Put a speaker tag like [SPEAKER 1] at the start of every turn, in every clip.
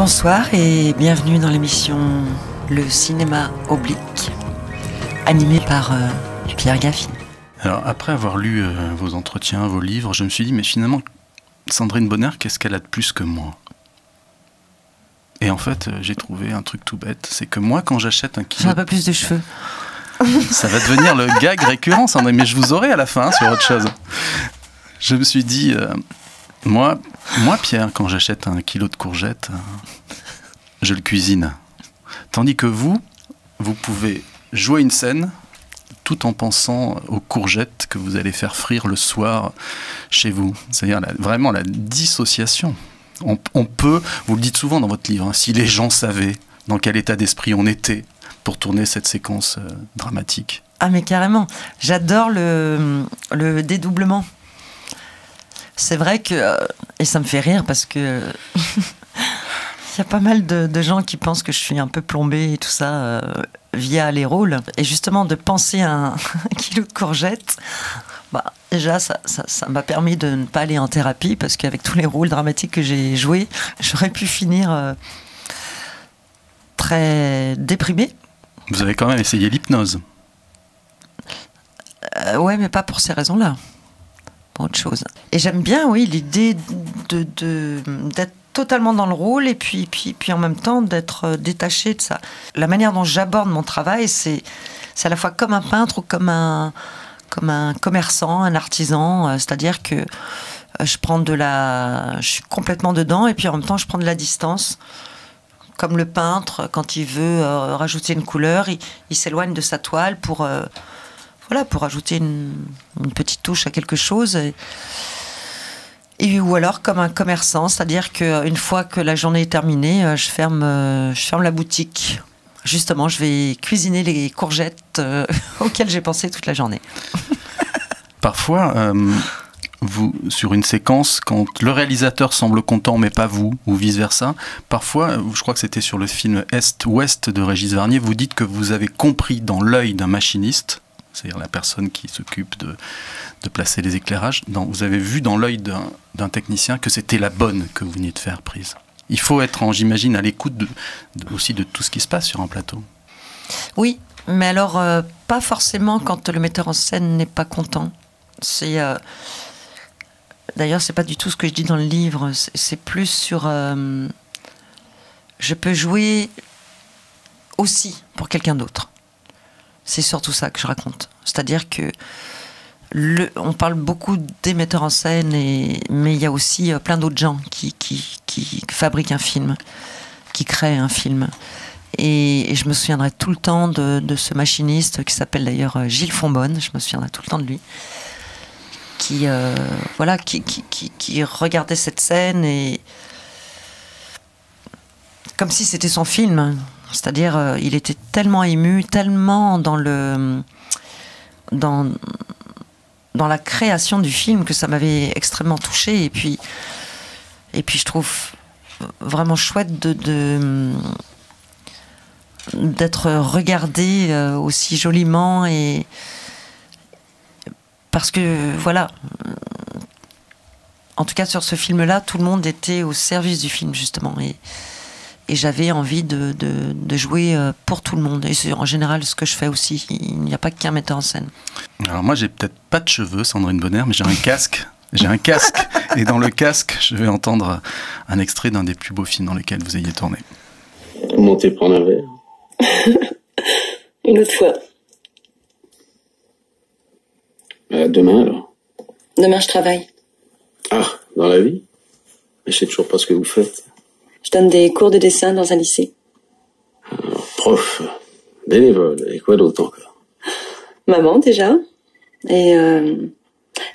[SPEAKER 1] Bonsoir et bienvenue dans l'émission Le cinéma oblique, animée par Pierre Gaffin.
[SPEAKER 2] Alors après avoir lu vos entretiens, vos livres, je me suis dit mais finalement Sandrine Bonnaire, qu'est-ce qu'elle a de plus que moi? Et en fait j'ai trouvé un truc tout bête, c'est que moi quand j'achète un kilo...
[SPEAKER 1] J'ai un peu plus de cheveux.
[SPEAKER 2] Ça va devenir le gag récurrent, Sandrine, mais je vous aurai à la fin sur autre chose. Je me suis dit, moi Pierre, quand j'achète un kilo de courgettes, je le cuisine. Tandis que vous pouvez jouer une scène tout en pensant aux courgettes que vous allez faire frire le soir chez vous. C'est-à-dire vraiment la dissociation. On peut, vous le dites souvent dans votre livre, hein, si les gens savaient dans quel état d'esprit on était pour tourner cette séquence dramatique.
[SPEAKER 1] Ah mais carrément, j'adore le dédoublement. C'est vrai que, et ça me fait rire parce que il y a pas mal de gens qui pensent que je suis un peu plombée et tout ça via les rôles. Et justement de penser à un kilo de courgettes, bah, déjà ça m'a permis de ne pas aller en thérapie parce qu'avec tous les rôles dramatiques que j'ai joués, j'aurais pu finir très déprimée.
[SPEAKER 2] Vous avez quand même essayé l'hypnose.
[SPEAKER 1] Ouais, mais pas pour ces raisons-là. Pour autre chose. Et j'aime bien, oui, l'idée d'être totalement dans le rôle et puis en même temps d'être détaché de ça. La manière dont j'aborde mon travail, c'est à la fois comme un peintre ou comme un commerçant, un artisan. C'est-à-dire que je suis complètement dedans et puis en même temps je prends de la distance. Comme le peintre, quand il veut rajouter une couleur, il s'éloigne de sa toile pour ajouter une petite touche à quelque chose. Ou alors comme un commerçant, c'est-à-dire qu'une fois que la journée est terminée, je ferme la boutique. Justement, je vais cuisiner les courgettes auxquelles j'ai pensé toute la journée.
[SPEAKER 2] Parfois... vous, sur une séquence, quand le réalisateur semble content mais pas vous, ou vice-versa, parfois, je crois que c'était sur le film Est-Ouest de Régis Varnier, vous dites que vous avez compris dans l'œil d'un machiniste, c'est-à-dire la personne qui s'occupe de placer les éclairages, vous avez vu dans l'œil d'un technicien que c'était la bonne que vous veniez de faire prise. Il faut être, j'imagine, à l'écoute aussi de tout ce qui se passe sur un plateau.
[SPEAKER 1] Oui, mais alors, pas forcément quand le metteur en scène n'est pas content. D'ailleurs, c'est pas du tout ce que je dis dans le livre. C'est plus sur... je peux jouer aussi pour quelqu'un d'autre. C'est surtout ça que je raconte. C'est-à-dire que on parle beaucoup des metteurs en scène, mais il y a aussi plein d'autres gens qui fabriquent un film, qui créent un film. Et je me souviendrai tout le temps de ce machiniste qui s'appelle d'ailleurs Gilles Fonbonne. Je me souviendrai tout le temps de lui. Qui regardait cette scène et comme si c'était son film, c'est-à-dire il était tellement ému, tellement dans la création du film que ça m'avait extrêmement touchée et puis je trouve vraiment chouette d'être regardé aussi joliment et parce que, voilà, en tout cas sur ce film-là, tout le monde était au service du film, justement. Et j'avais envie de jouer pour tout le monde. Et c'est en général ce que je fais aussi. Il n'y a pas qu'un metteur en scène.
[SPEAKER 2] Alors moi, j'ai peut-être pas de cheveux, Sandrine Bonnaire, mais j'ai un casque. J'ai un casque. Et dans le casque, je vais entendre un extrait d'un des plus beaux films dans lesquels vous ayez tourné.
[SPEAKER 3] Montez prendre un verre.
[SPEAKER 4] Une autre fois.
[SPEAKER 3] Demain, alors?
[SPEAKER 4] Demain, je travaille.
[SPEAKER 3] Ah, dans la vie? Mais je sais toujours pas ce que vous faites.
[SPEAKER 4] Je donne des cours de dessin dans un lycée.
[SPEAKER 3] Alors, prof, bénévole, et quoi d'autre encore?
[SPEAKER 4] Maman, déjà. Et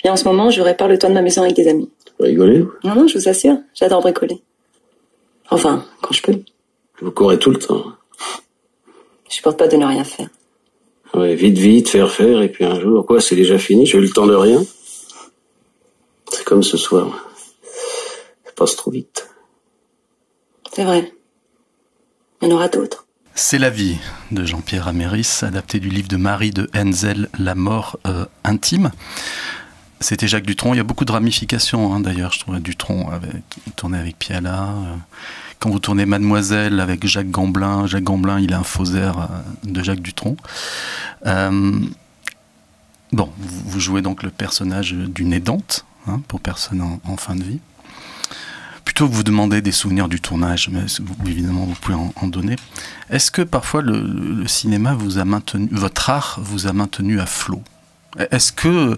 [SPEAKER 4] en ce moment, je répare le toit de ma maison avec des amis.
[SPEAKER 3] Vous rigolez, vous?
[SPEAKER 4] Non, je vous assure, j'adore bricoler. Enfin, quand je peux.
[SPEAKER 3] Vous courez tout le temps.
[SPEAKER 4] Je supporte pas de ne rien faire.
[SPEAKER 3] Ouais, vite, faire, et puis un jour, quoi, c'est déjà fini, j'ai eu le temps de rien. C'est comme ce soir. Ça passe trop vite.
[SPEAKER 4] C'est vrai. Il y en aura d'autres.
[SPEAKER 2] C'est la vie de Jean-Pierre Améris, adapté du livre de Marie de Henzel, La mort intime. C'était Jacques Dutronc. Il y a beaucoup de ramifications, hein, d'ailleurs. Je trouve Dutronc avait tourné avec Piala. quand vous tournez Mademoiselle avec Jacques Gamblin, il a un faux air de Jacques Dutronc. Bon, vous jouez donc le personnage d'une aidante, hein, pour personne en fin de vie. Plutôt que vous demander des souvenirs du tournage, mais évidemment vous pouvez en donner, est-ce que parfois le cinéma vous a maintenu, votre art vous a maintenu à flot? Est-ce que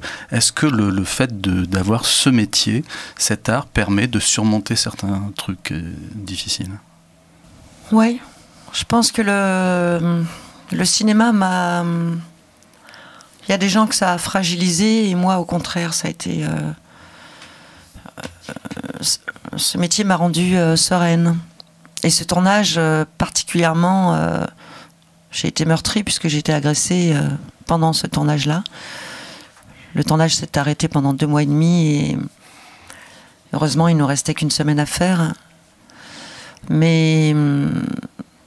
[SPEAKER 2] le fait d'avoir ce métier, cet art, permet de surmonter certains trucs difficiles?
[SPEAKER 1] Oui, je pense que le cinéma m'a... Il y a des gens que ça a fragilisé, et moi, au contraire, ça a été... ce métier m'a rendue sereine. Et ce tournage, particulièrement, j'ai été meurtrie puisque j'ai été agressée pendant ce tournage-là. Le tournage s'est arrêté pendant 2 mois et demi et heureusement, il ne nous restait qu'une semaine à faire. Mais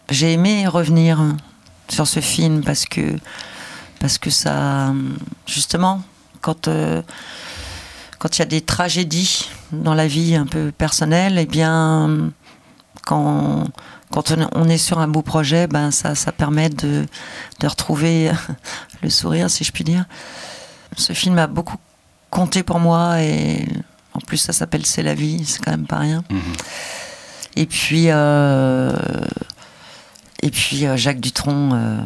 [SPEAKER 1] j'ai aimé revenir sur ce film parce que ça, justement, quand il y a des tragédies dans la vie un peu personnelle, eh bien, quand on est sur un beau projet, ben ça permet de retrouver le sourire, si je puis dire. Ce film a beaucoup compté pour moi et en plus ça s'appelle C'est la vie, c'est quand même pas rien. Et puis Jacques Dutronc,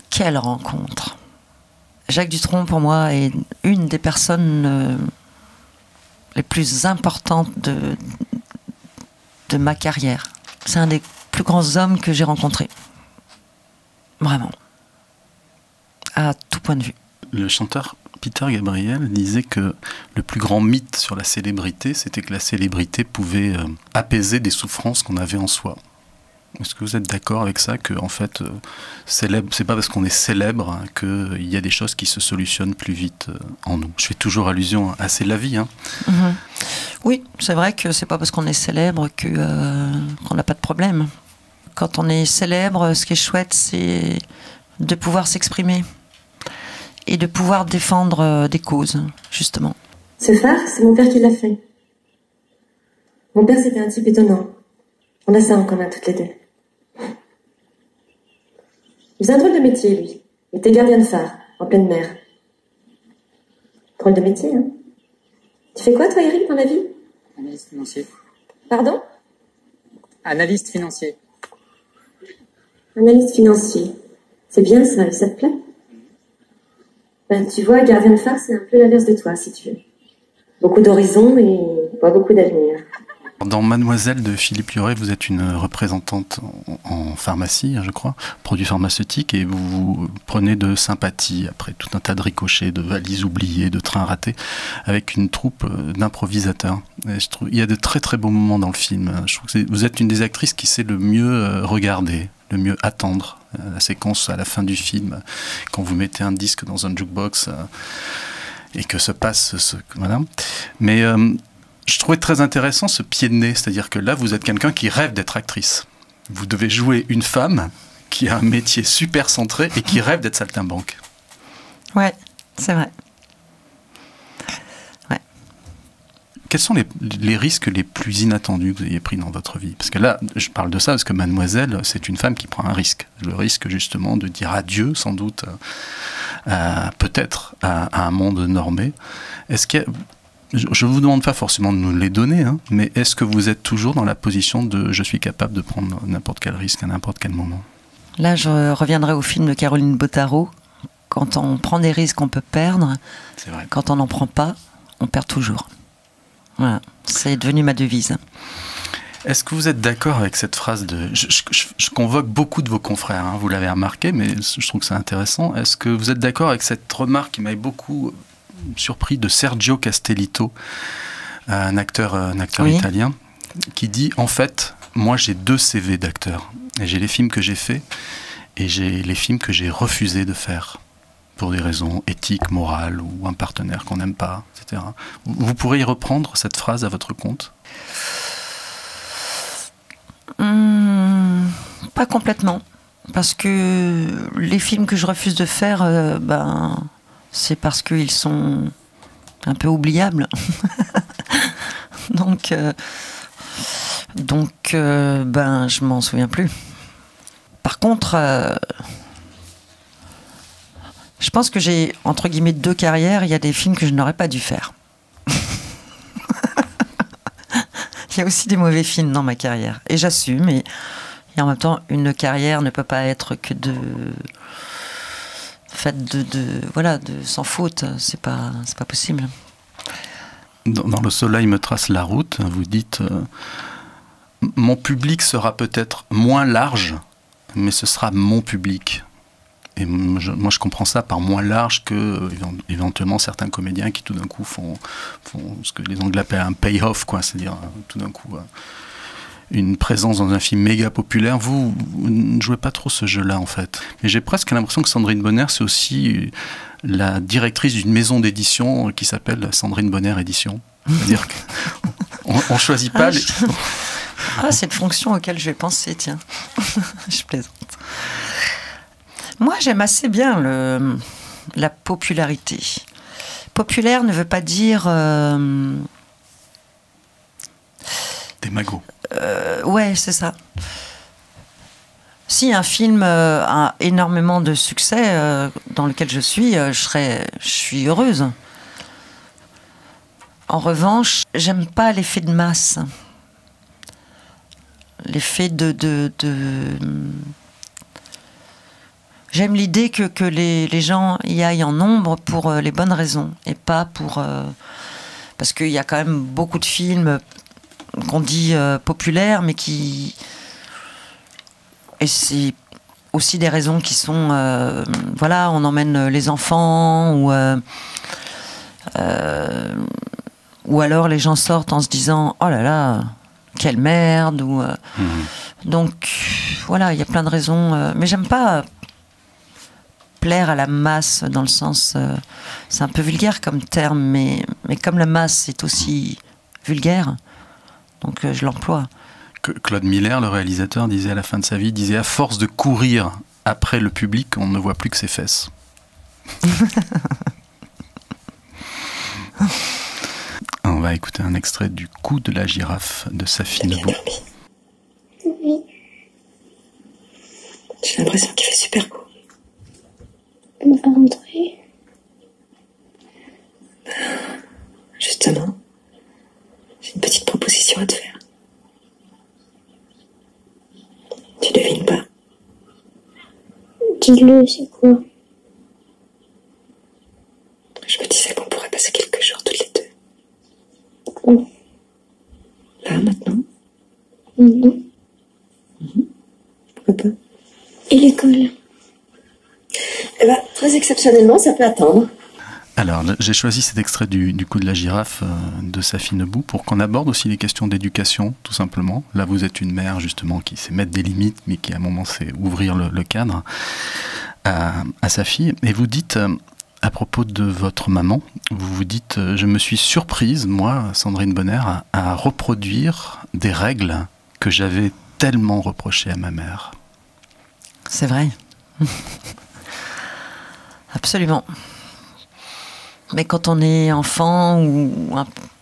[SPEAKER 1] quelle rencontre! Jacques Dutronc pour moi est une des personnes les plus importantes de ma carrière. C'est un des plus grands hommes que j'ai rencontrés. Vraiment. À tout point de vue.
[SPEAKER 2] Le chanteur Peter Gabriel disait que le plus grand mythe sur la célébrité, c'était que la célébrité pouvait apaiser des souffrances qu'on avait en soi. Est-ce que vous êtes d'accord avec ça, que en fait, célèbre, c'est pas parce qu'on est célèbre qu'il y a des choses qui se solutionnent plus vite en nous? Je fais toujours allusion à C'est la vie. Hein.
[SPEAKER 1] Oui, c'est vrai que c'est pas parce qu'on est célèbre qu'on n'a pas de problème. Quand on est célèbre, ce qui est chouette, c'est de pouvoir s'exprimer et de pouvoir défendre des causes, justement.
[SPEAKER 4] Ce phare, c'est mon père qui l'a fait. Mon père, c'était un type étonnant. On a ça en commun toutes les deux. Il faisait un drôle de métier, lui. Il était gardien de phare, en pleine mer. Drôle de métier, hein? Tu fais quoi, toi, Eric, dans la vie?
[SPEAKER 5] Analyste financier.
[SPEAKER 4] Pardon?
[SPEAKER 5] Analyste financier.
[SPEAKER 4] Analyste financier. C'est bien ça, ça te plaît? Ben, tu vois, gardien de phare, c'est un peu l'inverse de toi, si tu veux. Beaucoup d'horizons et pas beaucoup d'avenir.
[SPEAKER 2] Dans Mademoiselle de Philippe Lioré, vous êtes une représentante en pharmacie, je crois, produits pharmaceutiques, et vous prenez de sympathie après tout un tas de ricochets, de valises oubliées, de trains ratés, avec une troupe d'improvisateurs. Il y a de très très beaux moments dans le film. Je trouve que vous êtes une des actrices qui sait le mieux regarder, le mieux attendre la séquence à la fin du film, quand vous mettez un disque dans un jukebox et que se passe ce... Voilà. Mais... je trouvais très intéressant ce pied de nez, c'est-à-dire que là, vous êtes quelqu'un qui rêve d'être actrice. Vous devez jouer une femme qui a un métier super centré et qui rêve d'être saltimbanque.
[SPEAKER 1] Ouais, c'est vrai. Ouais.
[SPEAKER 2] Quels sont les risques les plus inattendus que vous ayez pris dans votre vie? Parce que là, je parle de ça parce que Mademoiselle, c'est une femme qui prend un risque. Le risque, justement, de dire adieu, sans doute, peut-être, à un monde normé. Est-ce qu'il y a... Je ne vous demande pas forcément de nous les donner, hein, mais est-ce que vous êtes toujours dans la position de « je suis capable de prendre n'importe quel risque à n'importe quel moment ».
[SPEAKER 1] Là, je reviendrai au film de Caroline Bottaro. Quand on prend des risques, on peut perdre.
[SPEAKER 2] C'est vrai.
[SPEAKER 1] Quand on n'en prend pas, on perd toujours. Voilà, c'est devenu ma devise.
[SPEAKER 2] Est-ce que vous êtes d'accord avec cette phrase de... Je convoque beaucoup de vos confrères, hein, vous l'avez remarqué, mais je trouve que c'est intéressant. Est-ce que vous êtes d'accord avec cette remarque qui m'avait beaucoup... surpris, de Sergio Castellitto, un acteur oui, italien, qui dit, en fait, moi j'ai 2 CV d'acteur. Et j'ai les films que j'ai faits et j'ai les films que j'ai refusé de faire pour des raisons éthiques, morales, ou un partenaire qu'on n'aime pas, etc. Vous pourrez y reprendre cette phrase à votre compte?
[SPEAKER 1] Pas complètement. Parce que les films que je refuse de faire, c'est parce qu'ils sont un peu oubliables. Donc, Donc, je m'en souviens plus. Par contre, je pense que j'ai, entre guillemets, 2 carrières. Il y a des films que je n'aurais pas dû faire. Il y a aussi des mauvais films dans ma carrière. Et j'assume. Et en même temps, une carrière ne peut pas être que faite de sans faute. C'est pas possible.
[SPEAKER 2] Dans Le soleil me trace la route, vous dites mon public sera peut-être moins large, mais ce sera mon public. Et moi, je comprends ça par moins large que éventuellement certains comédiens qui tout d'un coup font ce que les Anglais appellent un payoff, quoi, c'est-à-dire tout d'un coup une présence dans un film méga populaire. Vous ne jouez pas trop ce jeu-là, en fait. Mais j'ai presque l'impression que Sandrine Bonnaire, c'est aussi la directrice d'une maison d'édition qui s'appelle Sandrine Bonnaire Édition. C'est-à-dire qu'on ne choisit pas...
[SPEAKER 1] c'est une fonction auquel je vais penser, tiens. Je plaisante. Moi, j'aime assez bien la popularité. Populaire ne veut pas dire...
[SPEAKER 2] Des magots.
[SPEAKER 1] Ouais, c'est ça. Si un film a énormément de succès dans lequel je suis heureuse. En revanche, j'aime pas l'effet de masse. L'effet de... J'aime l'idée que les gens y aillent en nombre pour les bonnes raisons et pas pour... parce qu'il y a quand même beaucoup de films qu'on dit populaires, mais qui... Et c'est aussi des raisons qui sont... on emmène les enfants, ou alors les gens sortent en se disant « Oh là là, quelle merde !» Donc, voilà, il y a plein de raisons. Mais j'aime pas plaire à la masse, dans le sens... c'est un peu vulgaire comme terme, mais comme la masse est aussi vulgaire, donc je l'emploie.
[SPEAKER 2] Claude Miller, le réalisateur, disait à la fin de sa vie, à force de courir après le public, on ne voit plus que ses fesses. On va écouter un extrait du Coup de la girafe de Safi Nebou.
[SPEAKER 4] Oui. J'ai l'impression qu'il fait super beau. On va rentrer. Justement, j'ai une petite proposition à te faire. Tu devines pas? Dis-le, c'est quoi? Je me disais qu'on pourrait passer quelques jours toutes les deux. Où? Là, maintenant? Non. Pourquoi pas? Et l'école? Eh ben, très exceptionnellement, ça peut attendre.
[SPEAKER 2] Alors, j'ai choisi cet extrait du Coup de la girafe de Safi Nebou pour qu'on aborde aussi les questions d'éducation, tout simplement. Là, vous êtes une mère, justement, qui sait mettre des limites, mais qui, à un moment, sait ouvrir le cadre à sa fille. Et vous dites, à propos de votre maman, vous vous dites, je me suis surprise, moi, Sandrine Bonnaire, à reproduire des règles que j'avais tellement reprochées à ma mère.
[SPEAKER 1] C'est vrai. Absolument. Mais quand on est enfant ou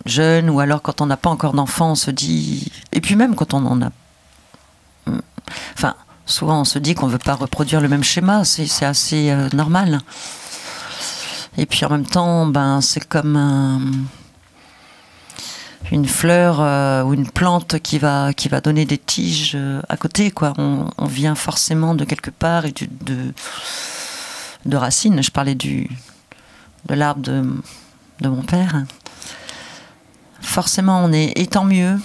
[SPEAKER 1] jeune, ou alors quand on n'a pas encore d'enfant, on se dit... Et puis même quand on en a... Enfin, souvent on se dit qu'on ne veut pas reproduire le même schéma, c'est assez normal. Et puis en même temps, c'est comme une fleur ou une plante qui va donner des tiges à côté, quoi. On vient forcément de quelque part et de racines. Je parlais de l'arbre de mon père. Forcément, on est... Et tant mieux.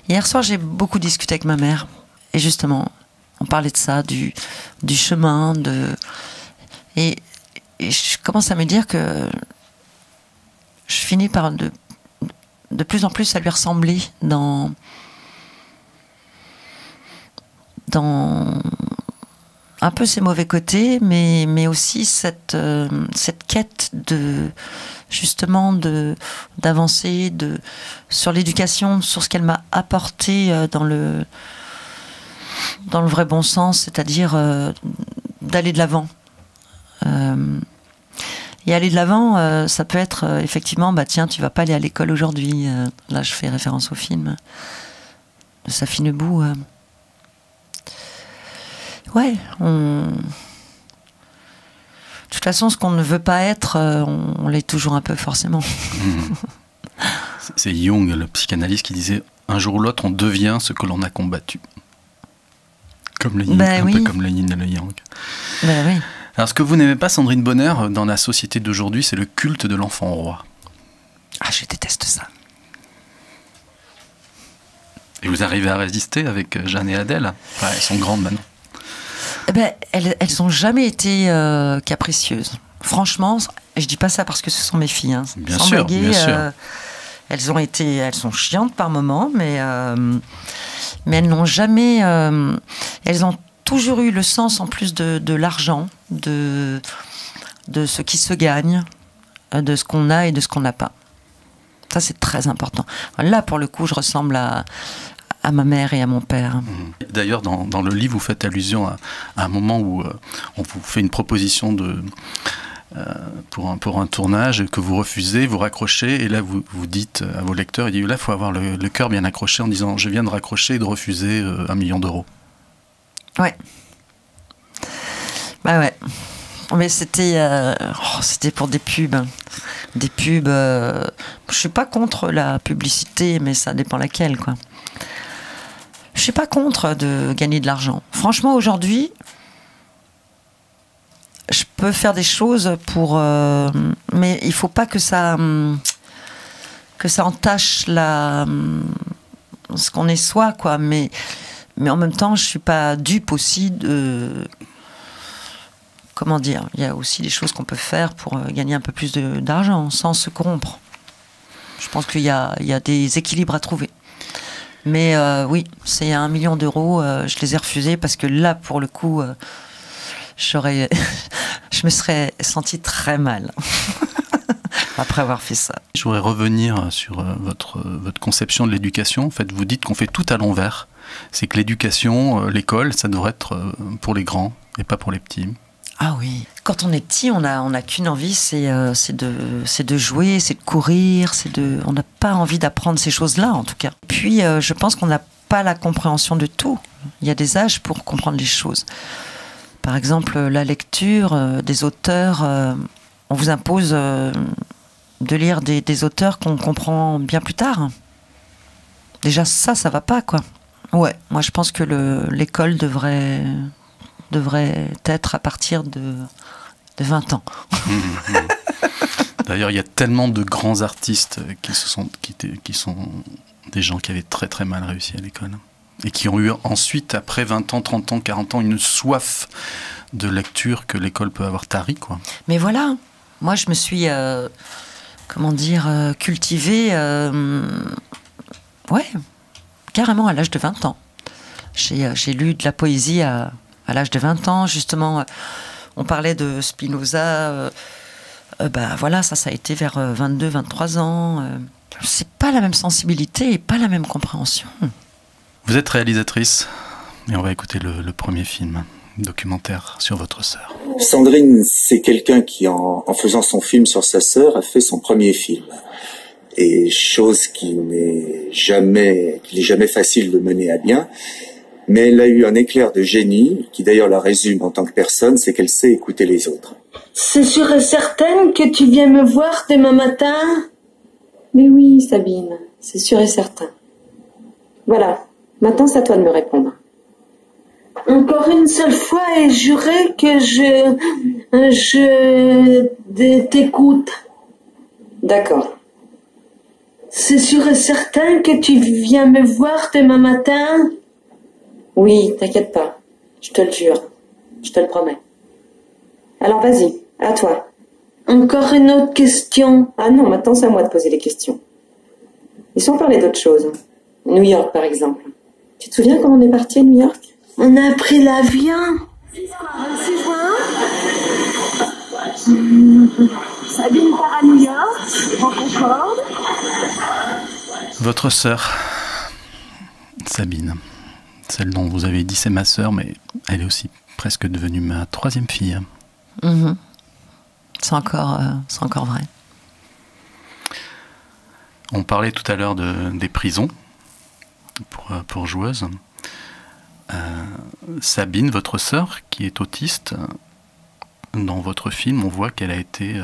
[SPEAKER 1] Hier soir, j'ai beaucoup discuté avec ma mère. Et justement, on parlait de ça, du chemin, Et je commence à me dire que je finis par de plus en plus à lui ressembler dans un peu ses mauvais côtés, mais aussi cette quête justement d'avancer sur l'éducation, sur ce qu'elle m'a apporté dans le vrai bon sens, c'est-à-dire d'aller de l'avant. Et aller de l'avant, ça peut être effectivement, tiens, tu vas pas aller à l'école aujourd'hui. Là, je fais référence au film. sa fine boue. Ouais, De toute façon, ce qu'on ne veut pas être, on l'est toujours un peu, forcément.
[SPEAKER 2] C'est Jung, le psychanalyste, qui disait « Un jour ou l'autre, on devient ce que l'on a combattu ». Comme le yin, un peu comme le yin et le yang.
[SPEAKER 1] Oui.
[SPEAKER 2] Alors, ce que vous n'aimez pas, Sandrine Bonner, dans la société d'aujourd'hui, c'est le culte de l'enfant roi.
[SPEAKER 1] Ah, je déteste ça.
[SPEAKER 2] Et vous arrivez à résister avec Jeanne et Adèle? Elles sont grandes maintenant.
[SPEAKER 1] Eh ben, elles n'ont jamais été capricieuses. Franchement, et je dis pas ça parce que ce sont mes filles. Hein.
[SPEAKER 2] Bien sûr.
[SPEAKER 1] Elles sont chiantes par moments, mais elles n'ont jamais. Elles ont toujours eu le sens en plus de l'argent, de ce qui se gagne, de ce qu'on a et de ce qu'on n'a pas. Ça, c'est très important. Là, pour le coup, je ressemble à ma mère et à mon père.
[SPEAKER 2] D'ailleurs, dans le livre, vous faites allusion à un moment où on vous fait une proposition pour un tournage que vous refusez, vous raccrochez, et là, vous dites à vos lecteurs, il faut avoir le cœur bien accroché en disant « Je viens de raccrocher et de refuser 1 million d'euros ».
[SPEAKER 1] Ouais. Bah ouais. Mais c'était pour des pubs. Des pubs. Je suis pas contre la publicité, mais ça dépend laquelle, quoi. Je suis pas contre de gagner de l'argent. Franchement, aujourd'hui, je peux faire des choses mais il faut pas que ça entache ce qu'on est soi, quoi. Mais en même temps, je suis pas dupe aussi de. Comment dire, il y a aussi des choses qu'on peut faire pour gagner un peu plus d'argent sans se corrompre. Je pense qu'il y a des équilibres à trouver. Mais oui, c'est 1 million d'euros, je les ai refusés parce que là, pour le coup, je me serais sentie très mal après avoir fait ça.
[SPEAKER 2] Je voudrais revenir sur votre conception de l'éducation. En fait, vous dites qu'on fait tout à l'envers. C'est que l'éducation, l'école, ça devrait être pour les grands et pas pour les petits.
[SPEAKER 1] Ah oui. Quand on est petit, on n'a qu'une envie, c'est de jouer, c'est de courir, on n'a pas envie d'apprendre ces choses-là, en tout cas. Puis, je pense qu'on n'a pas la compréhension de tout. Il y a des âges pour comprendre les choses. Par exemple, la lecture des auteurs, on vous impose de lire des auteurs qu'on comprend bien plus tard. Déjà, ça va pas, quoi. Ouais, moi je pense que l'école devrait être à partir de 20 ans.
[SPEAKER 2] D'ailleurs, il y a tellement de grands artistes qui sont des gens qui avaient très très mal réussi à l'école et qui ont eu ensuite, après 20 ans, 30 ans, 40 ans, une soif de lecture que l'école peut avoir tarie, quoi. Mais
[SPEAKER 1] voilà, moi je me suis, cultivée, ouais, carrément à l'âge de 20 ans. J'ai lu de la poésie à l'âge de 20 ans, justement, on parlait de Spinoza, voilà, ça a été vers 22, 23 ans. C'est pas la même sensibilité et pas la même compréhension.
[SPEAKER 2] Vous êtes réalisatrice, et on va écouter le premier film, documentaire sur votre sœur.
[SPEAKER 6] Sandrine, c'est quelqu'un qui, en faisant son film sur sa sœur, a fait son premier film. Et chose qui n'est jamais facile de mener à bien. Mais elle a eu un éclair de génie, qui d'ailleurs la résume en tant que personne, c'est qu'elle sait écouter les autres.
[SPEAKER 7] C'est sûr et certain que tu viens me voir demain matin? Mais oui, Sabine, c'est sûr et certain. Voilà, maintenant c'est à toi de me répondre. Encore une seule fois et jurer que je t'écoute. D'accord. C'est sûr et certain que tu viens me voir demain matin? Oui, t'inquiète pas, je te le jure, je te le promets. Alors vas-y, à toi. Encore une autre question. Ah non, maintenant c'est à moi de poser les questions. Et si on parlait d'autre chose? New York par exemple. Tu te souviens quand on est parti à New York? On a pris l'avion. 6 juin. Sabine part à New York, en Concorde.
[SPEAKER 2] Votre sœur, Sabine. Celle dont vous avez dit c'est ma sœur, mais elle est aussi presque devenue ma 3e fille.
[SPEAKER 1] Mmh. C'est encore vrai.
[SPEAKER 2] On parlait tout à l'heure des prisons. pour joueuse. Sabine, votre sœur, qui est autiste, dans votre film, on voit qu'elle a été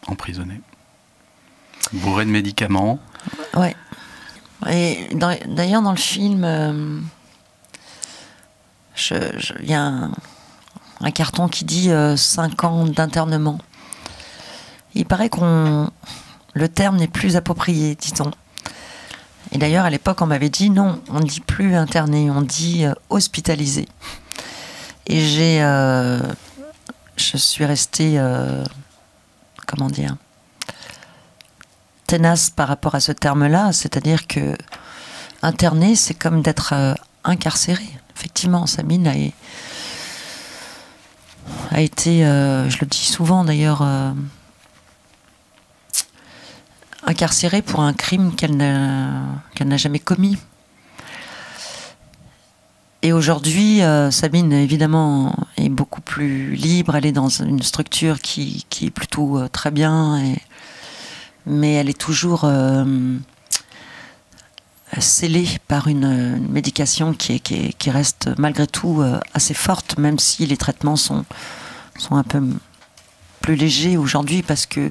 [SPEAKER 2] emprisonnée. Bourrée de médicaments.
[SPEAKER 1] Ouais. Et d'ailleurs, dans le film, il y a un carton qui dit 5 ans d'internement. Il paraît le terme n'est plus approprié, dit-on. Et d'ailleurs, à l'époque, on m'avait dit non, on ne dit plus interné, on dit hospitalisé. Et je suis restée, comment dire, tenace par rapport à ce terme-là, c'est-à-dire que interné, c'est comme d'être incarcéré. Effectivement, Sabine a été, je le dis souvent d'ailleurs, incarcérée pour un crime qu'elle n'a jamais commis. Et aujourd'hui, Sabine, évidemment, est beaucoup plus libre. Elle est dans une structure qui est plutôt très bien. Mais elle est toujours scellée par une médication qui reste malgré tout assez forte, même si les traitements sont un peu plus légers aujourd'hui, parce que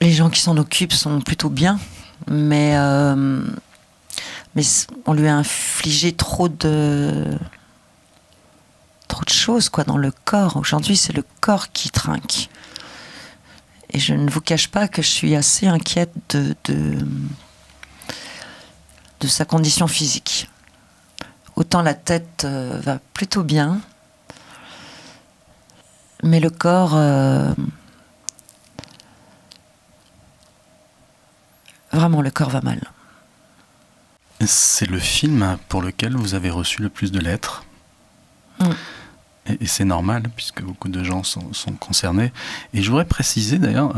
[SPEAKER 1] les gens qui s'en occupent sont plutôt bien, mais on lui a infligé trop de choses dans le corps. Aujourd'hui, c'est le corps qui trinque. Et je ne vous cache pas que je suis assez inquiète de sa condition physique. Autant la tête va plutôt bien, mais le corps... Vraiment, le corps va mal.
[SPEAKER 2] C'est le film pour lequel vous avez reçu le plus de lettres. Et c'est normal, puisque beaucoup de gens sont concernés. Et je voudrais préciser d'ailleurs,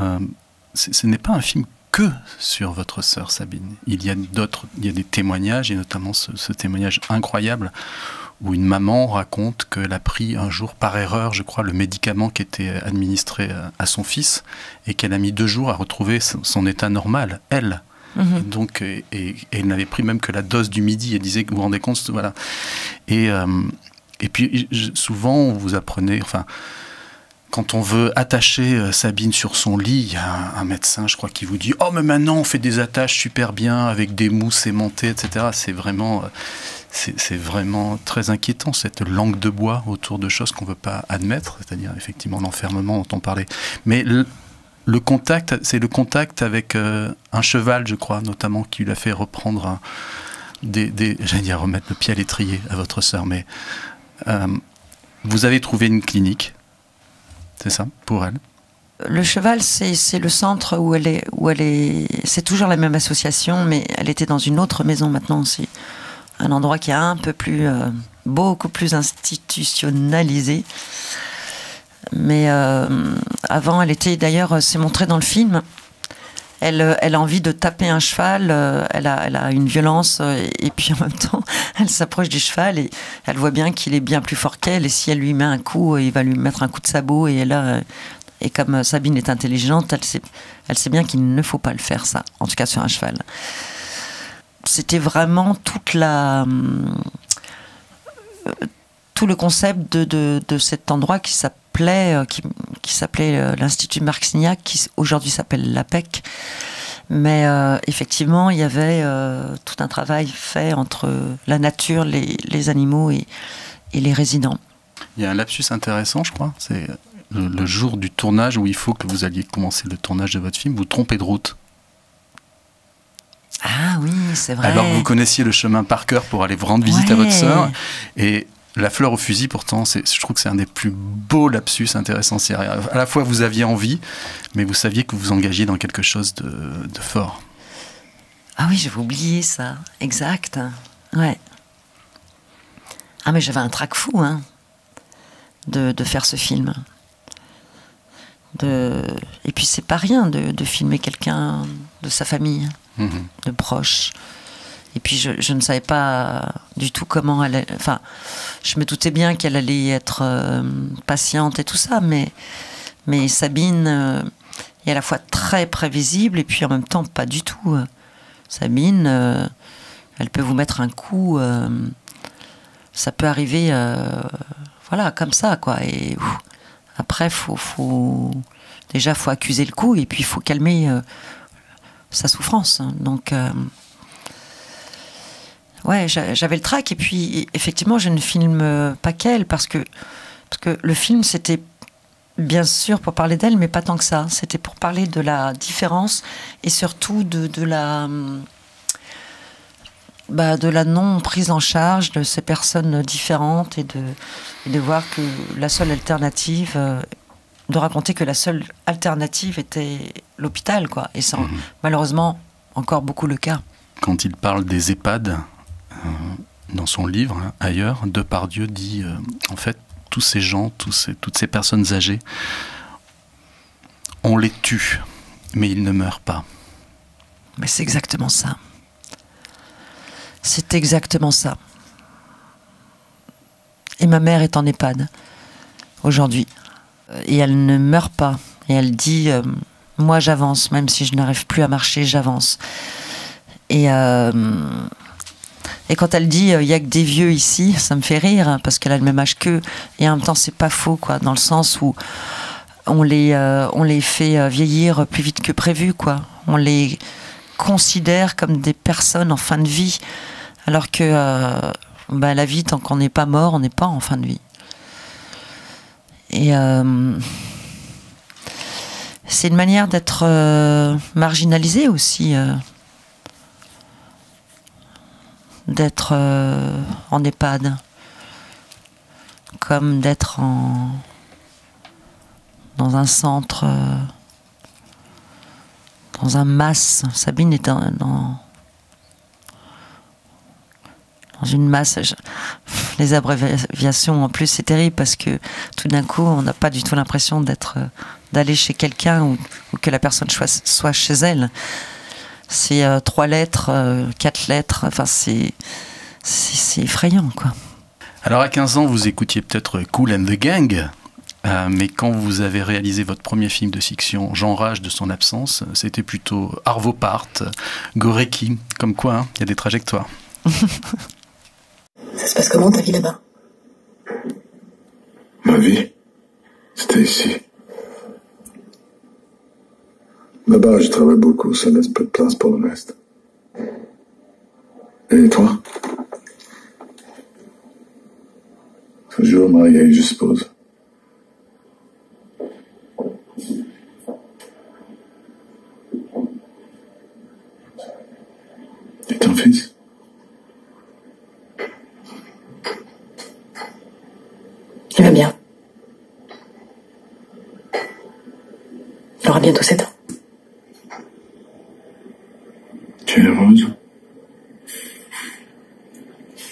[SPEAKER 2] ce n'est pas un film que sur votre sœur Sabine. Il y a des témoignages, et notamment ce témoignage incroyable où une maman raconte qu'elle a pris un jour par erreur, je crois, le médicament qui était administré à son fils, et qu'elle a mis 2 jours à retrouver son état normal, elle. Et donc, et elle n'avait pris même que la dose du midi. Elle disait, vous vous rendez compte, voilà. Et puis souvent, vous apprenez, enfin, quand on veut attacher Sabine sur son lit, il y a un médecin, je crois, qui vous dit, oh mais maintenant on fait des attaches super bien avec des mousses aimantées, etc. C'est vraiment très inquiétant, cette langue de bois autour de choses qu'on ne veut pas admettre, c'est-à-dire effectivement l'enfermement dont on parlait. Mais le contact, c'est le contact avec un cheval, je crois, notamment, qui lui a fait reprendre j'allais dire remettre le pied à l'étrier à votre sœur, mais vous avez trouvé une clinique, c'est ça, pour elle?
[SPEAKER 1] Le cheval, c'est le centre où elle est. C'est toujours la même association, mais elle était dans une autre maison maintenant. C'est un endroit qui est un peu plus, beaucoup plus institutionnalisé. Mais avant, elle était, d'ailleurs, c'est montré dans le film, elle a envie de taper un cheval, elle a une violence, et puis en même temps, elle s'approche du cheval et elle voit bien qu'il est bien plus fort qu'elle, et si elle lui met un coup, il va lui mettre un coup de sabot, et et comme Sabine est intelligente, elle sait bien qu'il ne faut pas le faire, ça, en tout cas sur un cheval. C'était vraiment tout le concept de cet endroit qui s'appelait l'Institut Marcignac, qui aujourd'hui s'appelle l'APEC. Mais effectivement, il y avait tout un travail fait entre la nature, les animaux et les résidents.
[SPEAKER 2] Il y a un lapsus intéressant, je crois, c'est le jour du tournage où il faut que vous alliez commencer le tournage de votre film, vous trompez de route.
[SPEAKER 1] Ah oui, c'est vrai.
[SPEAKER 2] Alors vous connaissiez le chemin par cœur pour aller vous rendre visite à votre sœur, et la fleur au fusil, pourtant, je trouve que c'est un des plus beaux lapsus intéressants. C'est à la fois vous aviez envie, mais vous saviez que vous vous engagiez dans quelque chose de fort.
[SPEAKER 1] Ah oui, j'avais oublié ça. Exact. Ouais. Ah mais j'avais un trac fou, hein, de faire ce film. Et puis c'est pas rien de filmer quelqu'un de sa famille, de proche. Et puis je ne savais pas du tout comment elle allait... Enfin, je me doutais bien qu'elle allait être patiente et tout ça, mais Sabine, et à la fois très prévisible et puis en même temps pas du tout. Sabine, elle peut vous mettre un coup, ça peut arriver, voilà, comme ça, quoi. Et après, déjà, faut accuser le coup et puis il faut calmer sa souffrance. Donc, ouais, j'avais le trac et puis effectivement, je ne filme pas qu'elle parce que le film, c'était bien sûr pour parler d'elle, mais pas tant que ça. C'était pour parler de la différence et surtout de la non prise en charge de ces personnes différentes et de voir que la seule alternative, de raconter que la seule alternative était l'hôpital, quoi. Et c'est malheureusement encore beaucoup le cas.
[SPEAKER 2] Quand il parle des EHPAD, dans son livre, hein, ailleurs, Depardieu dit, en fait, tous ces gens, toutes ces personnes âgées, on les tue, mais ils ne meurent pas.
[SPEAKER 1] Mais c'est exactement ça. C'est exactement ça. Et ma mère est en EHPAD aujourd'hui. Et elle ne meurt pas. Et elle dit, moi j'avance, même si je n'arrive plus à marcher, j'avance. Et quand elle dit, il n'y a que des vieux ici, ça me fait rire, hein, parce qu'elle a le même âge qu'eux. Et en même temps, c'est pas faux, quoi, dans le sens où on les fait vieillir plus vite que prévu, quoi. On les considère comme des personnes en fin de vie. Alors que la vie, tant qu'on n'est pas mort, on n'est pas en fin de vie. Et c'est une manière d'être marginalisé aussi, d'être en EHPAD, comme d'être dans un centre, dans un MAS. Sabine est dans une masse. Les abréviations, en plus, c'est terrible parce que tout d'un coup, on n'a pas du tout l'impression d'aller chez quelqu'un ou que la personne soit chez elle. C'est 3 lettres, 4 lettres, enfin, c'est effrayant, quoi.
[SPEAKER 2] Alors, à 15 ans, vous écoutiez peut-être Kool and the Gang, mais quand vous avez réalisé votre premier film de fiction, J'enrage de son absence, c'était plutôt Arvo Part, Gorecki, comme quoi, hein, y a des trajectoires.
[SPEAKER 7] Ça se passe comment ta vie là-bas?
[SPEAKER 8] Ma vie, c'était ici. Là-bas, je travaille beaucoup, ça laisse peu de place pour le reste. Et toi? Toujours marié, je suppose. Et ton fils?
[SPEAKER 7] Il va bien. Il aura bientôt 7 ans.
[SPEAKER 8] Tu es heureuse?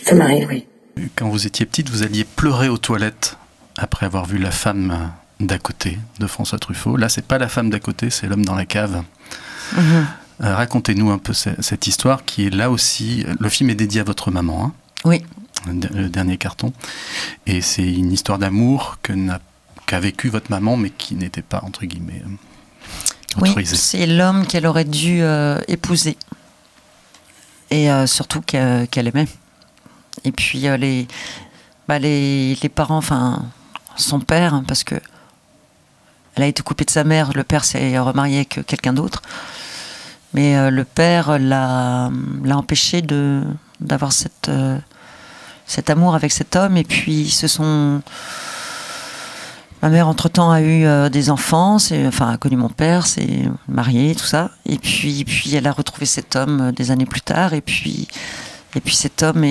[SPEAKER 7] Ça m'arrive, oui.
[SPEAKER 2] Quand vous étiez petite, vous alliez pleurer aux toilettes après avoir vu La femme d'à côté de François Truffaut. Là, c'est pas La femme d'à côté, c'est L'homme dans la cave. Racontez-nous un peu cette histoire qui est là aussi. Le film est dédié à votre maman. Hein,
[SPEAKER 1] oui.
[SPEAKER 2] Le dernier carton. Et c'est une histoire d'amour qu'a vécu votre maman, mais qui n'était pas, entre guillemets, autorisée.
[SPEAKER 1] Oui, c'est l'homme qu'elle aurait dû épouser. Et surtout qu'elle aimait. Et puis les parents, enfin son père, parce que elle a été coupée de sa mère, le père s'est remarié avec quelqu'un d'autre. Mais le père l'a empêché d'avoir cet amour avec cet homme. Et puis ma mère entre-temps a eu des enfants, a connu mon père, s'est mariée, tout ça. Et puis elle a retrouvé cet homme des années plus tard. Et puis cet homme,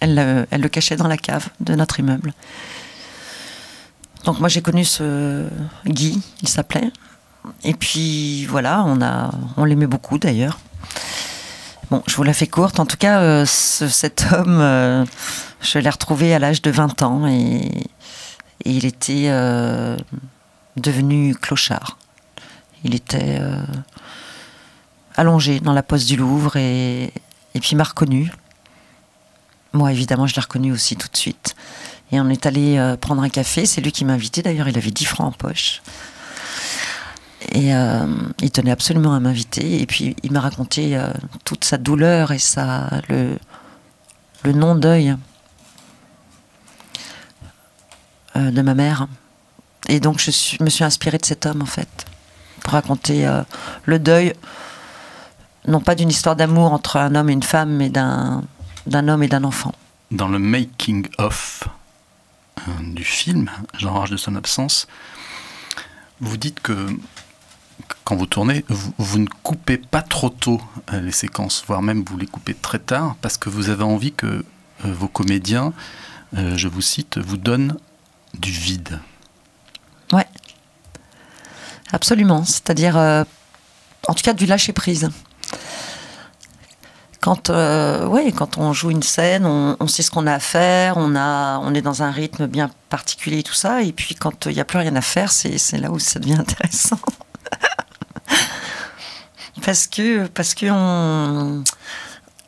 [SPEAKER 1] elle le cachait dans la cave de notre immeuble. Donc moi j'ai connu ce Guy, il s'appelait. Et puis voilà, on l'aimait beaucoup d'ailleurs. Bon, je vous la fais courte. En tout cas, cet homme, je l'ai retrouvé à l'âge de 20 ans et il était devenu clochard. Il était allongé dans la poste du Louvre et puis il m'a reconnu. Moi, évidemment, je l'ai reconnu aussi tout de suite. Et on est allé prendre un café. C'est lui qui m'a invité. D'ailleurs, il avait 10 francs en poche. Et il tenait absolument à m'inviter. Et puis il m'a raconté toute sa douleur et le non-deuil de ma mère. Et donc je me suis inspirée de cet homme, en fait, pour raconter le deuil, non pas d'une histoire d'amour entre un homme et une femme, mais d'un homme et d'un enfant.
[SPEAKER 2] Dans le making-of du film, Jean Rage de son absence, vous dites que quand vous tournez, vous ne coupez pas trop tôt les séquences, voire même vous les coupez très tard, parce que vous avez envie que vos comédiens, je vous cite, vous donnent du vide.
[SPEAKER 1] Ouais, absolument. C'est-à-dire, en tout cas, du lâcher-prise. Quand on joue une scène, on sait ce qu'on a à faire, on est dans un rythme bien particulier et tout ça, et puis quand il n'y a plus rien à faire, c'est là où ça devient intéressant. parce que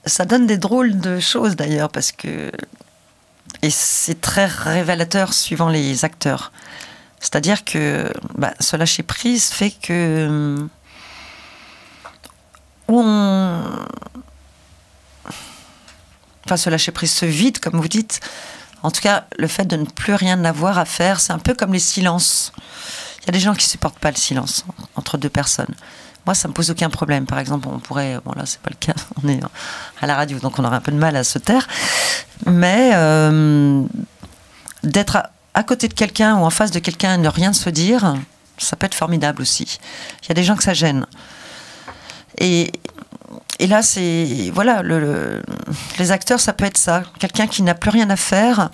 [SPEAKER 1] ça donne des drôles de choses d'ailleurs, et c'est très révélateur suivant les acteurs. C'est-à-dire que ce lâcher-prise fait que ce lâcher-prise, ce vide, comme vous dites, en tout cas, le fait de ne plus rien avoir à faire, c'est un peu comme les silences. Il y a des gens qui ne supportent pas le silence entre deux personnes. Moi, ça ne me pose aucun problème. Par exemple, on pourrait... Bon, là, c'est pas le cas. On est à la radio, donc on aurait un peu de mal à se taire. Mais d'être à côté de quelqu'un ou en face de quelqu'un et ne rien se dire, ça peut être formidable aussi. Il y a des gens que ça gêne. Et là, c'est... Voilà, les acteurs, ça peut être ça. Quelqu'un qui n'a plus rien à faire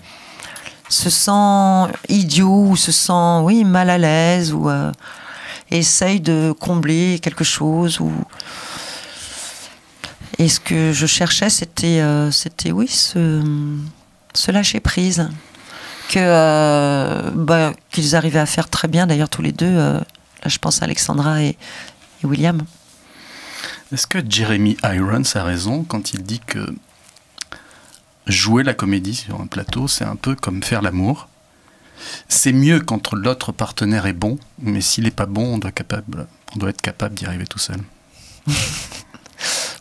[SPEAKER 1] se sent idiot ou se sent, mal à l'aise ou essaye de combler quelque chose. Et ce que je cherchais, c'était ce lâcher-prise qu'ils arrivaient à faire très bien, d'ailleurs, tous les deux. Là, je pense à Alexandra et William.
[SPEAKER 2] Est-ce que Jeremy Irons a raison quand il dit que jouer la comédie sur un plateau, c'est un peu comme faire l'amour? C'est mieux quand l'autre partenaire est bon, mais s'il n'est pas bon, on doit être capable d'y arriver tout seul.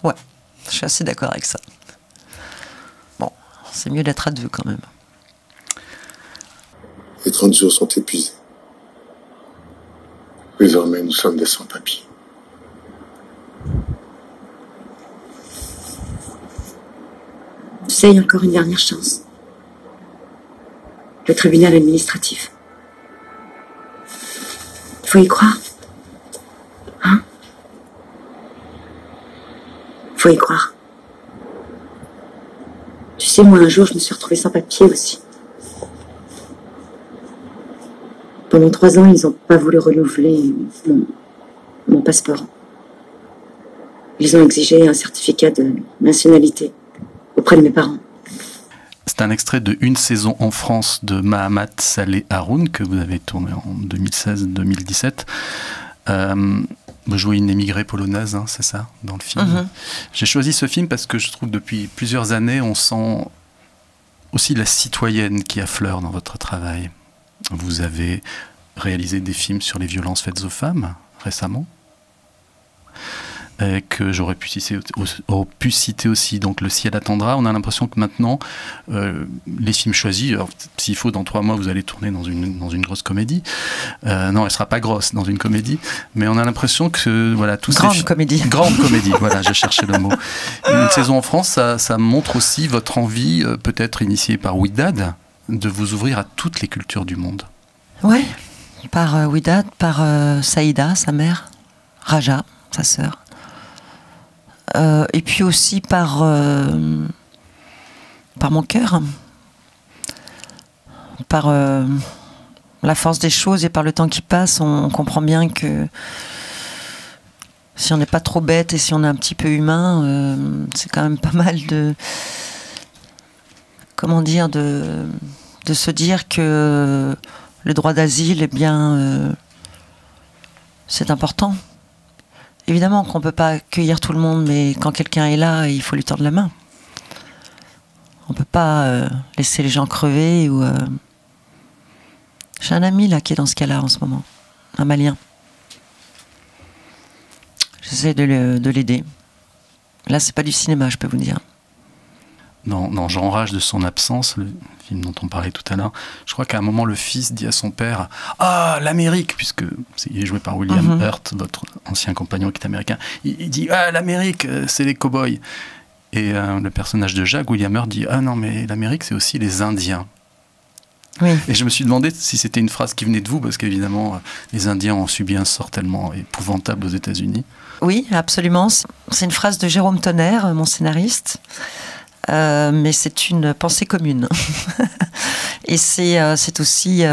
[SPEAKER 1] Ouais, je suis assez d'accord avec ça. Bon, c'est mieux d'être à deux quand même.
[SPEAKER 8] Les 30 jours sont épuisés. Désormais, nous sommes des sans-papiers.
[SPEAKER 4] Tu sais, il y a encore une dernière chance. Le tribunal administratif. Il faut y croire. Hein? Il faut y croire. Tu sais, moi, un jour, je me suis retrouvée sans papier aussi. Pendant 3 ans, ils n'ont pas voulu renouveler mon passeport. Ils ont exigé un certificat de nationalité auprès de mes parents.
[SPEAKER 2] C'est un extrait de Une saison en France de Mahamat Saleh Haroun que vous avez tourné en 2016-2017. Vous jouez une émigrée polonaise, hein, c'est ça, dans le film. Mm-hmm. J'ai choisi ce film parce que je trouve que depuis plusieurs années, on sent aussi la citoyenne qui affleure dans votre travail. Vous avez réalisé des films sur les violences faites aux femmes récemment, que j'aurais pu citer aussi, donc Le ciel attendra. On a l'impression que maintenant, les films choisis, s'il faut, dans 3 mois, vous allez tourner dans une grosse comédie. Non, elle sera pas grosse, dans une comédie, mais on a l'impression que, voilà, tous ces films... Grande comédie, voilà, j'ai cherché le mot. Une saison en France, ça montre aussi votre envie, peut-être initiée par Ouidad, de vous ouvrir à toutes les cultures du monde.
[SPEAKER 1] Ouais, par Ouidad, par Saïda, sa mère, Raja, sa sœur. Et puis aussi par mon cœur, par la force des choses et par le temps qui passe, on comprend bien que si on n'est pas trop bête et si on est un petit peu humain, c'est quand même pas mal de se dire que le droit d'asile, c'est important. Évidemment qu'on ne peut pas accueillir tout le monde, mais quand quelqu'un est là, il faut lui tendre la main. On ne peut pas laisser les gens crever. J'ai un ami là qui est dans ce cas-là en ce moment, un Malien. J'essaie de l'aider. Là, c'est pas du cinéma, je peux vous dire.
[SPEAKER 2] Dans J'enrage de son absence, le film dont on parlait tout à l'heure, je crois qu'à un moment, le fils dit à son père « Ah, l'Amérique !» Puisque il est joué par William Hurt, votre ancien compagnon qui est américain. Il dit « Ah, l'Amérique, c'est les cow-boys !» Et le personnage de Jacques, William Hurt, dit « Ah non, mais l'Amérique, c'est aussi les Indiens. »
[SPEAKER 1] Oui.
[SPEAKER 2] Et je me suis demandé si c'était une phrase qui venait de vous, parce qu'évidemment, les Indiens ont subi un sort tellement épouvantable aux États-Unis.
[SPEAKER 1] Oui, absolument. C'est une phrase de Jérôme Tonnerre, mon scénariste. Mais c'est une pensée commune. Et c'est aussi,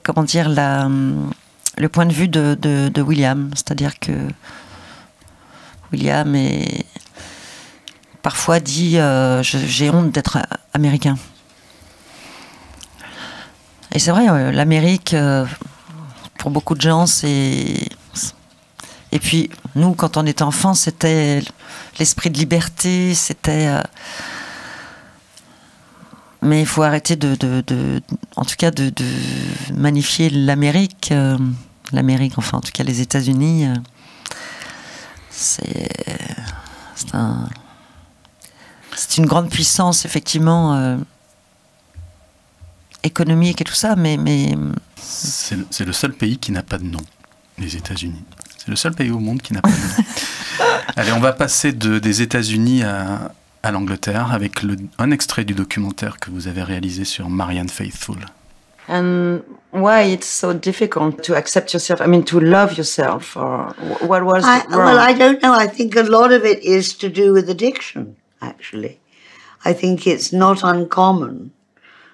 [SPEAKER 1] comment dire, le point de vue de William. C'est-à-dire que William parfois dit j'ai honte d'être américain. Et c'est vrai, l'Amérique, pour beaucoup de gens, c'est... Et puis, nous, quand on était enfants, c'était l'esprit de liberté, c'était... Mais il faut arrêter en tout cas, de magnifier l'Amérique. L'Amérique, enfin, en tout cas, les États-Unis. C'est une grande puissance, effectivement, économique et tout ça, mais...
[SPEAKER 2] C'est le seul pays qui n'a pas de nom, les États-Unis. C'est le seul pays au monde qui n'a pas de nom. Allez, on va passer des États-Unis à l'Angleterre avec un extrait du documentaire que vous avez réalisé sur Marianne Faithfull.
[SPEAKER 1] And why it's so difficult to accept yourself, I mean to love yourself, or what was wrong?
[SPEAKER 9] Well, I don't know. I think a lot of it is to do with addiction, actually. I think it's not uncommon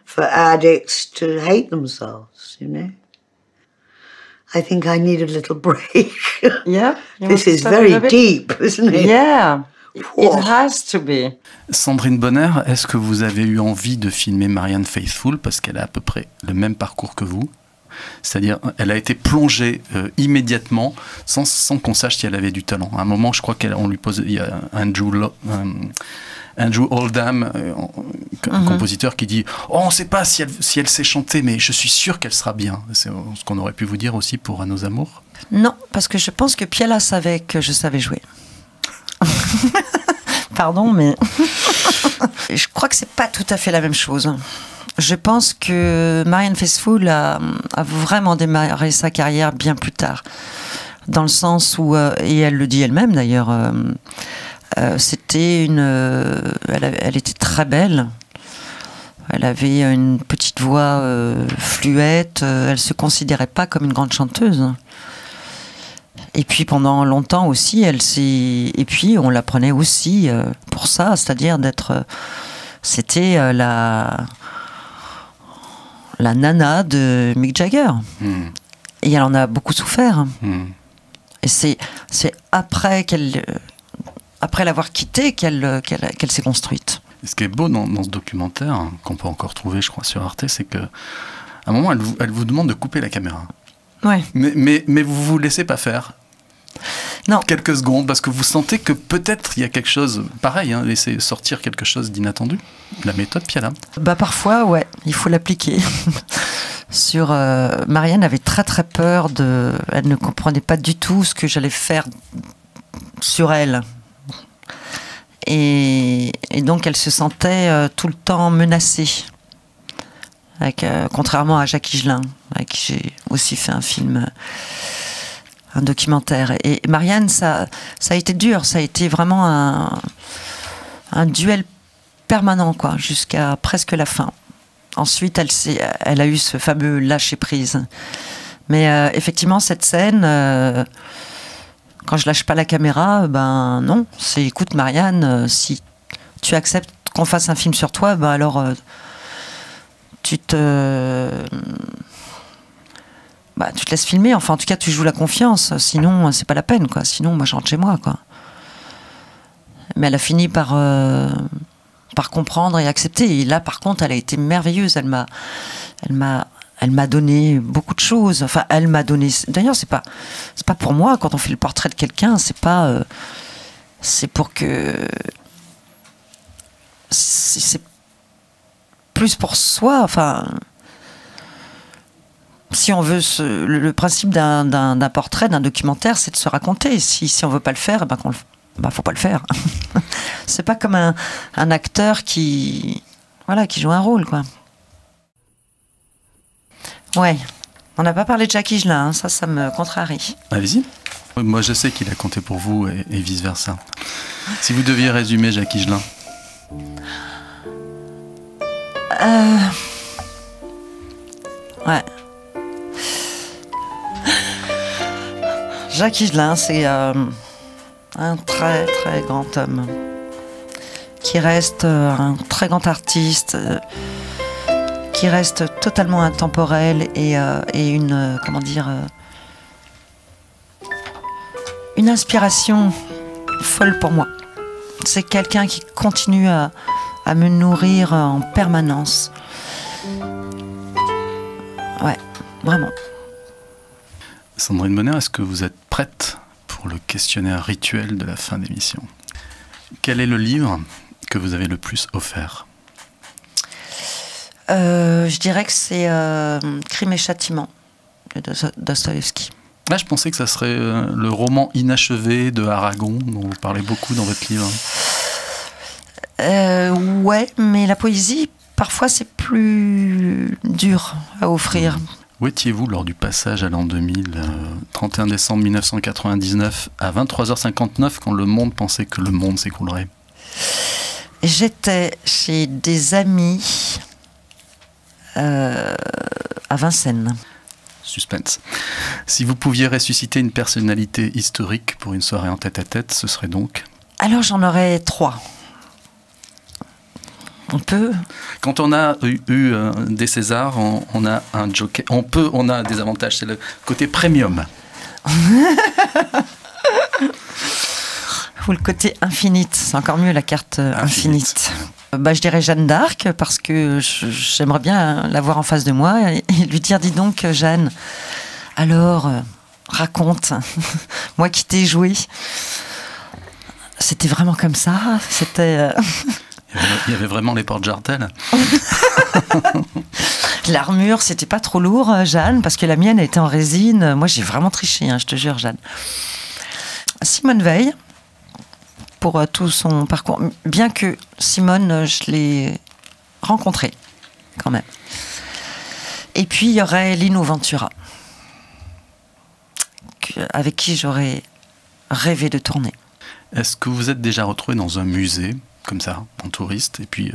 [SPEAKER 9] for addicts to hate themselves, you know. I think I need a little break.
[SPEAKER 1] Yeah.
[SPEAKER 9] This is very deep, isn't it?
[SPEAKER 1] Yeah. It has to be.
[SPEAKER 2] Sandrine Bonner, est-ce que vous avez eu envie de filmer Marianne Faithfull parce qu'elle a à peu près le même parcours que vous? C'est-à-dire, elle a été plongée immédiatement sans qu'on sache si elle avait du talent. À un moment, je crois qu'on lui pose... Il y a Andrew Oldham, un compositeur, qui dit « Oh, on ne sait pas si elle sait chanter, mais je suis sûr qu'elle sera bien. » C'est ce qu'on aurait pu vous dire aussi pour « À nos amours ».
[SPEAKER 1] Non, parce que je pense que Piala savait que je savais jouer. Pardon, mais... je crois que c'est pas tout à fait la même chose. Je pense que Marianne Faithfull a vraiment démarré sa carrière bien plus tard. Dans le sens où, et elle le dit elle-même d'ailleurs, c'était elle était très belle. Elle avait une petite voix fluette. Elle se considérait pas comme une grande chanteuse. Et puis pendant longtemps aussi, et puis on la prenait aussi pour ça, c'est-à-dire c'était la nana de Mick Jagger. Et elle en a beaucoup souffert. Et c'est après après l'avoir quittée qu'elle s'est construite.
[SPEAKER 2] Et ce qui est beau dans ce documentaire, qu'on peut encore trouver, je crois, sur Arte, c'est qu'à un moment, elle vous demande de couper la caméra.
[SPEAKER 1] Ouais.
[SPEAKER 2] Mais vous laissez pas faire.
[SPEAKER 1] Non.
[SPEAKER 2] Quelques secondes, parce que vous sentez que peut-être il y a quelque chose, pareil, laisser sortir quelque chose d'inattendu. La méthode Piala.
[SPEAKER 1] Bah parfois, ouais, il faut l'appliquer. Marianne avait très très peur elle ne comprenait pas du tout ce que j'allais faire sur elle. Et donc elle se sentait tout le temps menacée. Contrairement à Jacques Higelin, avec qui j'ai aussi fait un film, un documentaire. Et Marianne, ça a été dur, ça a été vraiment un duel permanent, quoi, jusqu'à presque la fin. Ensuite, elle a eu ce fameux lâcher-prise. Mais effectivement, cette scène, quand je lâche pas la caméra, ben non, c'est écoute Marianne, si tu acceptes qu'on fasse un film sur toi, ben alors... tu te laisses filmer, enfin en tout cas tu joues la confiance, sinon c'est pas la peine, quoi. Sinon moi je rentre chez moi, quoi. Mais elle a fini par comprendre et accepter, et là par contre elle a été merveilleuse, elle m'a donné beaucoup de choses, enfin elle m'a donné, d'ailleurs c'est pas pour moi, quand on fait le portrait de quelqu'un, c'est pour que c'est plus pour soi, enfin Si on veut le principe d'un portrait, d'un documentaire, c'est de se raconter. Si on veut pas le faire, faut pas le faire. C'est pas comme un acteur qui joue un rôle, quoi. Ouais. On n'a pas parlé de Jacques Higelin, hein. Ça me contrarie.
[SPEAKER 2] Allez-y. Moi, je sais qu'il a compté pour vous et vice-versa. Si vous deviez résumer Jacques Higelin.
[SPEAKER 1] Ouais. Jacques Higelin, c'est un très très grand homme qui reste un très grand artiste, qui reste totalement intemporel et une une inspiration folle pour moi. C'est quelqu'un qui continue à me nourrir en permanence. Ouais, vraiment.
[SPEAKER 2] Sandrine Bonner, est-ce que vous êtes prête pour le questionnaire rituel de la fin d'émission? Quel est le livre que vous avez le plus offert?
[SPEAKER 1] Je dirais que c'est Crime et Châtiment de Dostoïevski.
[SPEAKER 2] Là, je pensais que ça serait le roman inachevé de Aragon, dont vous parlez beaucoup dans votre livre.
[SPEAKER 1] Ouais, mais la poésie, parfois, c'est plus dur à offrir.
[SPEAKER 2] Où étiez-vous lors du passage à l'an 2000, 31 décembre 1999, à 23h59, quand le monde pensait que le monde s'écroulerait?
[SPEAKER 1] J'étais chez des amis à Vincennes.
[SPEAKER 2] Suspense. Si vous pouviez ressusciter une personnalité historique pour une soirée en tête-à-tête, ce serait donc?
[SPEAKER 1] Alors j'en aurais 3. On peut.
[SPEAKER 2] Quand on a eu des Césars, on a un joker. On a des avantages. C'est le côté premium.
[SPEAKER 1] Ou le côté infinite. C'est encore mieux la carte infinite. Je dirais Jeanne d'Arc parce que j'aimerais bien la voir en face de moi et lui dire, dis donc Jeanne, alors raconte, moi qui t'ai joué, c'était vraiment comme ça, c'était...
[SPEAKER 2] Il y avait vraiment les portes jartelles.
[SPEAKER 1] L'armure, c'était pas trop lourd, Jeanne, parce que la mienne était en résine. Moi, j'ai vraiment triché, je te jure, Jeanne. Simone Veil, pour tout son parcours. Bien que Simone, je l'ai rencontrée, quand même. Et puis, il y aurait Lino Ventura, avec qui j'aurais rêvé de tourner.
[SPEAKER 2] Est-ce que vous êtes déjà retrouvé dans un musée, comme ça, en touriste, et puis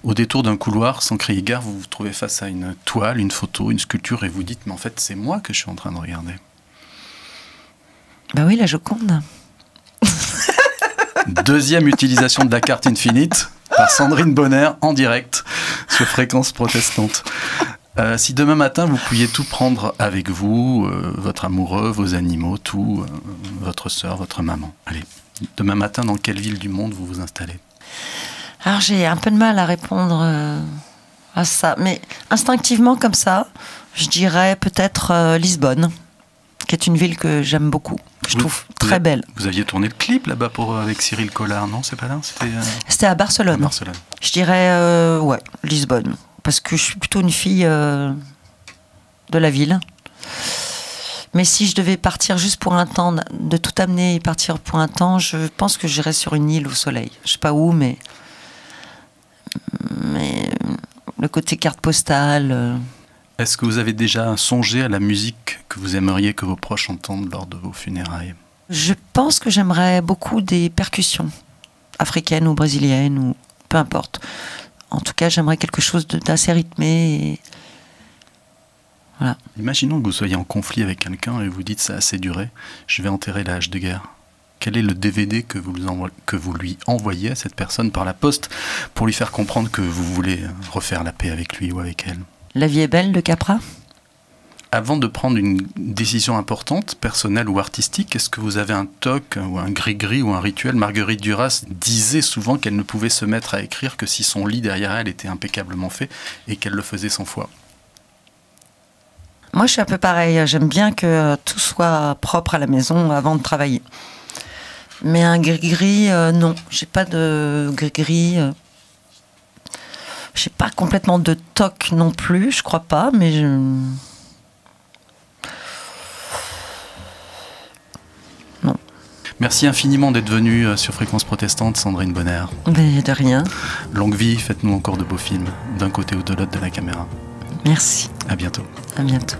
[SPEAKER 2] au détour d'un couloir, sans crier gare, vous vous trouvez face à une toile, une photo, une sculpture, et vous dites, mais en fait, c'est moi que je suis en train de regarder?
[SPEAKER 1] Bah oui, la Joconde.
[SPEAKER 2] Deuxième utilisation de la carte infinite par Sandrine Bonner en direct sur Fréquence Protestante. Si demain matin vous pouviez tout prendre avec vous, votre amoureux, vos animaux, tout, votre sœur, votre maman. Allez, demain matin, dans quelle ville du monde vous vous installez?
[SPEAKER 1] Alors j'ai un peu de mal à répondre à ça, mais instinctivement comme ça, je dirais peut-être Lisbonne, qui est une ville que j'aime beaucoup, que je trouve très belle.
[SPEAKER 2] Vous aviez tourné le clip là-bas avec Cyril Collard, non? C'est pas là?
[SPEAKER 1] C'était à Barcelone.
[SPEAKER 2] À Barcelone.
[SPEAKER 1] Je dirais, ouais, Lisbonne, parce que je suis plutôt une fille de la ville. Mais si je devais partir juste pour un temps, de tout amener et partir pour un temps, je pense que j'irais sur une île au soleil. Je sais pas où, mais le côté carte postale...
[SPEAKER 2] Est-ce que vous avez déjà songé à la musique que vous aimeriez que vos proches entendent lors de vos funérailles? Je
[SPEAKER 1] pense que j'aimerais beaucoup des percussions, africaines ou brésiliennes, ou peu importe. En tout cas, j'aimerais quelque chose d'assez rythmé. Et... voilà.
[SPEAKER 2] Imaginons que vous soyez en conflit avec quelqu'un et vous dites ça a assez duré, je vais enterrer la hache de guerre. Quel est le DVD que vous lui envoyez à cette personne par la poste pour lui faire comprendre que vous voulez refaire la paix avec lui ou avec elle?
[SPEAKER 1] La vie est belle de Capra.
[SPEAKER 2] Avant de prendre une décision importante, personnelle ou artistique, est-ce que vous avez un toc ou un gris-gris ou un rituel? Marguerite Duras disait souvent qu'elle ne pouvait se mettre à écrire que si son lit derrière elle était impeccablement fait et qu'elle le faisait 100 fois.
[SPEAKER 1] Moi, je suis un peu pareil. J'aime bien que tout soit propre à la maison avant de travailler. Mais un gris-gris, non. J'ai pas de gris-gris... J'ai pas complètement de toc non plus, je crois pas, mais
[SPEAKER 2] Merci infiniment d'être venue sur Fréquence Protestante, Sandrine Bonner.
[SPEAKER 1] Mais de rien.
[SPEAKER 2] Longue vie, faites-nous encore de beaux films, d'un côté ou de l'autre de la caméra.
[SPEAKER 1] Merci.
[SPEAKER 2] À bientôt.
[SPEAKER 1] À bientôt.